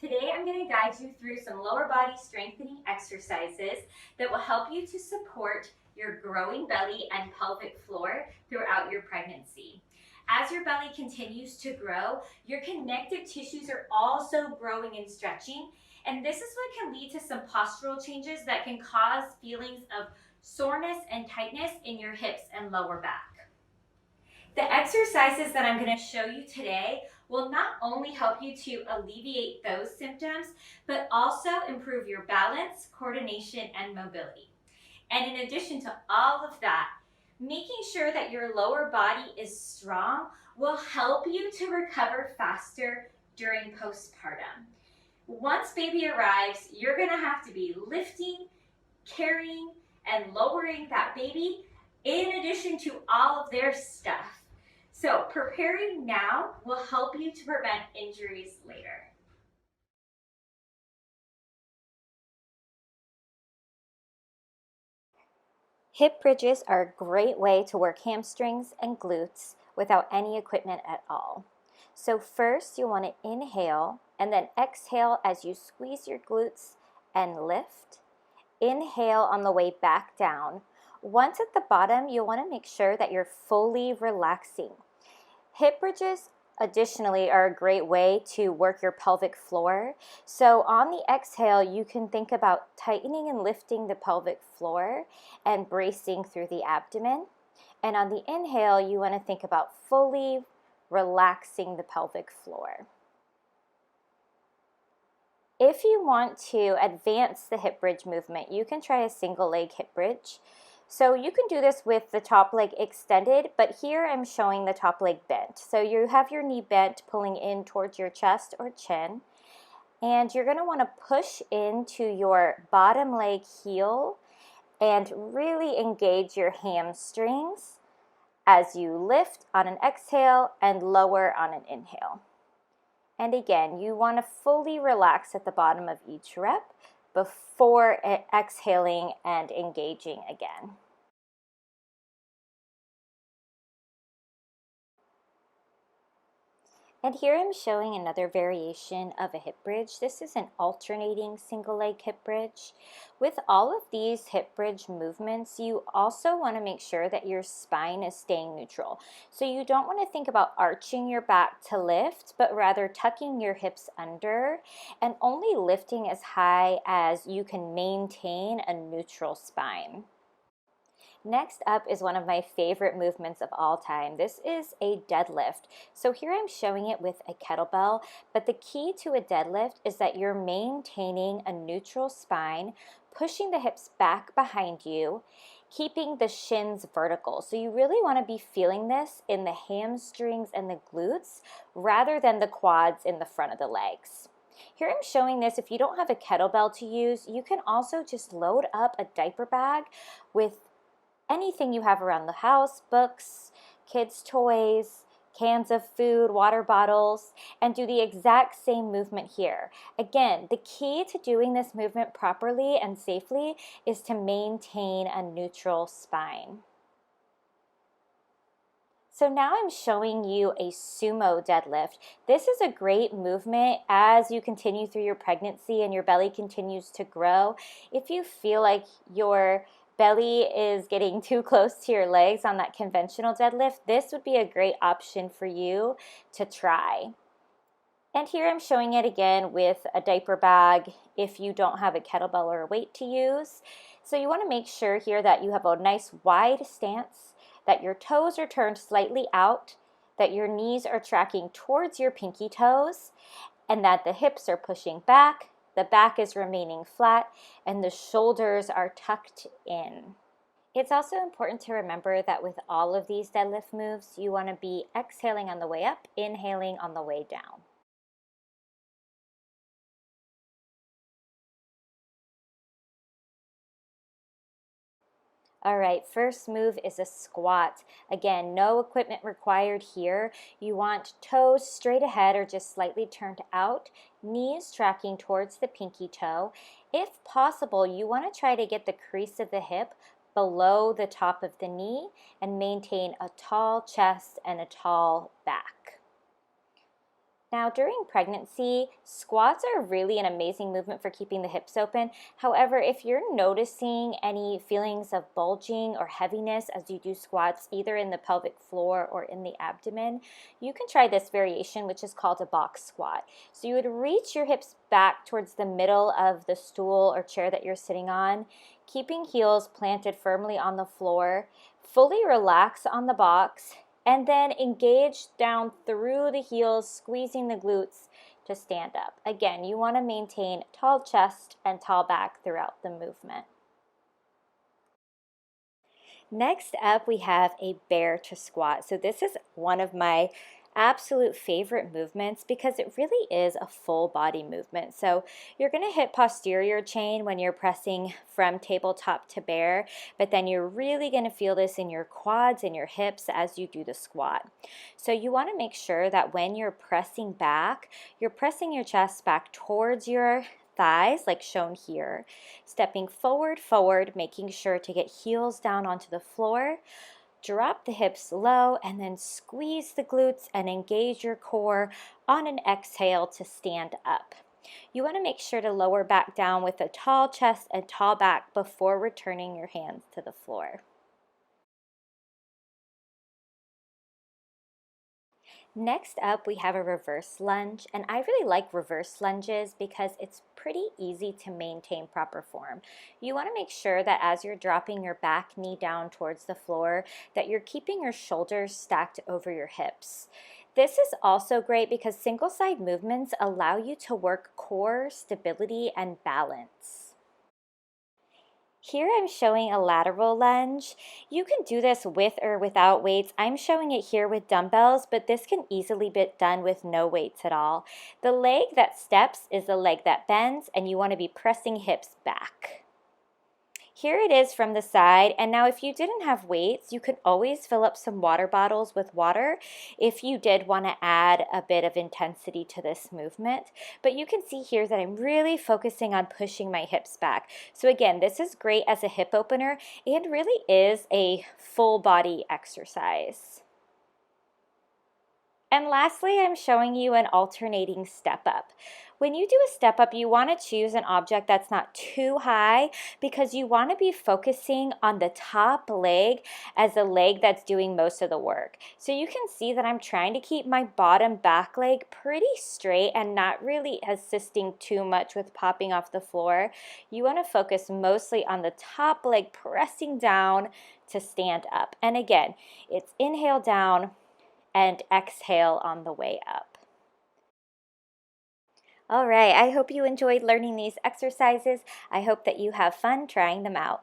Today I'm going to guide you through some lower body strengthening exercises that will help you to support your growing belly and pelvic floor throughout your pregnancy. As your belly continues to grow, your connective tissues are also growing and stretching, and this is what can lead to some postural changes that can cause feelings of soreness and tightness in your hips and lower back. The exercises that I'm going to show you today will not only help you to alleviate those symptoms, but also improve your balance, coordination, and mobility. And in addition to all of that, making sure that your lower body is strong will help you to recover faster during postpartum. Once baby arrives, you're going to have to be lifting, carrying, and lowering that baby in addition to all of their stuff. So preparing now will help you to prevent injuries later. Hip bridges are a great way to work hamstrings and glutes without any equipment at all. So first you want to inhale and then exhale as you squeeze your glutes and lift. Inhale on the way back down. Once at the bottom, you'll want to make sure that you're fully relaxing. Hip bridges additionally are a great way to work your pelvic floor. So on the exhale, you can think about tightening and lifting the pelvic floor and bracing through the abdomen. And on the inhale, you want to think about fully relaxing the pelvic floor. If you want to advance the hip bridge movement, you can try a single leg hip bridge. So you can do this with the top leg extended, but here I'm showing the top leg bent. So you have your knee bent, pulling in towards your chest or chin, and you're going to want to push into your bottom leg heel and really engage your hamstrings as you lift on an exhale and lower on an inhale. And again, you want to fully relax at the bottom of each rep before exhaling and engaging again. And here I'm showing another variation of a hip bridge. This is an alternating single leg hip bridge. With all of these hip bridge movements, you also want to make sure that your spine is staying neutral. So you don't want to think about arching your back to lift, but rather tucking your hips under and only lifting as high as you can maintain a neutral spine. Next up is one of my favorite movements of all time. This is a deadlift. So here I'm showing it with a kettlebell, but the key to a deadlift is that you're maintaining a neutral spine, pushing the hips back behind you, keeping the shins vertical. So you really want to be feeling this in the hamstrings and the glutes rather than the quads in the front of the legs. Here I'm showing this. If you don't have a kettlebell to use, you can also just load up a diaper bag with anything you have around the house, books, kids' toys, cans of food, water bottles, and do the exact same movement here. Again, the key to doing this movement properly and safely is to maintain a neutral spine. So now I'm showing you a sumo deadlift. This is a great movement as you continue through your pregnancy and your belly continues to grow. If you feel like your belly is getting too close to your legs on that conventional deadlift, this would be a great option for you to try. And here I'm showing it again with a diaper bag if you don't have a kettlebell or a weight to use. So you want to make sure here that you have a nice wide stance, that your toes are turned slightly out, that your knees are tracking towards your pinky toes, and that the hips are pushing back, the back is remaining flat, and the shoulders are tucked in. It's also important to remember that with all of these deadlift moves, you want to be exhaling on the way up, inhaling on the way down. All right, first move is a squat. Again, no equipment required here. You want toes straight ahead or just slightly turned out, knees tracking towards the pinky toe. If possible, you want to try to get the crease of the hip below the top of the knee and maintain a tall chest and a tall back. Now, during pregnancy, squats are really an amazing movement for keeping the hips open. However, if you're noticing any feelings of bulging or heaviness as you do squats, either in the pelvic floor or in the abdomen, you can try this variation, which is called a box squat. So you would reach your hips back towards the middle of the stool or chair that you're sitting on, keeping heels planted firmly on the floor, fully relax on the box, and then engage down through the heels, squeezing the glutes to stand up. Again, you want to maintain tall chest and tall back throughout the movement. Next up, we have a bear to squat. So this is one of my absolute favorite movements because it really is a full body movement. So you're going to hit posterior chain when you're pressing from tabletop to bear, but then you're really going to feel this in your quads and your hips as you do the squat. So you want to make sure that when you're pressing back, you're pressing your chest back towards your thighs, like shown here, stepping forward, making sure to get heels down onto the floor. Drop the hips low and then squeeze the glutes and engage your core on an exhale to stand up. You want to make sure to lower back down with a tall chest and tall back before returning your hands to the floor. Next up, we have a reverse lunge, and I really like reverse lunges because it's pretty easy to maintain proper form. You want to make sure that as you're dropping your back knee down towards the floor, that you're keeping your shoulders stacked over your hips. This is also great because single side movements allow you to work core stability and balance. Here I'm showing a lateral lunge. You can do this with or without weights. I'm showing it here with dumbbells, but this can easily be done with no weights at all. The leg that steps is the leg that bends, and you want to be pressing hips back. Here it is from the side, and now if you didn't have weights, you could always fill up some water bottles with water if you did want to add a bit of intensity to this movement. But you can see here that I'm really focusing on pushing my hips back. So again, this is great as a hip opener and really is a full body exercise. And lastly, I'm showing you an alternating step up. When you do a step up, you want to choose an object that's not too high because you want to be focusing on the top leg as the leg that's doing most of the work. So you can see that I'm trying to keep my bottom back leg pretty straight and not really assisting too much with popping off the floor. You want to focus mostly on the top leg pressing down to stand up. And again, it's inhale down and exhale on the way up. All right, I hope you enjoyed learning these exercises. I hope that you have fun trying them out.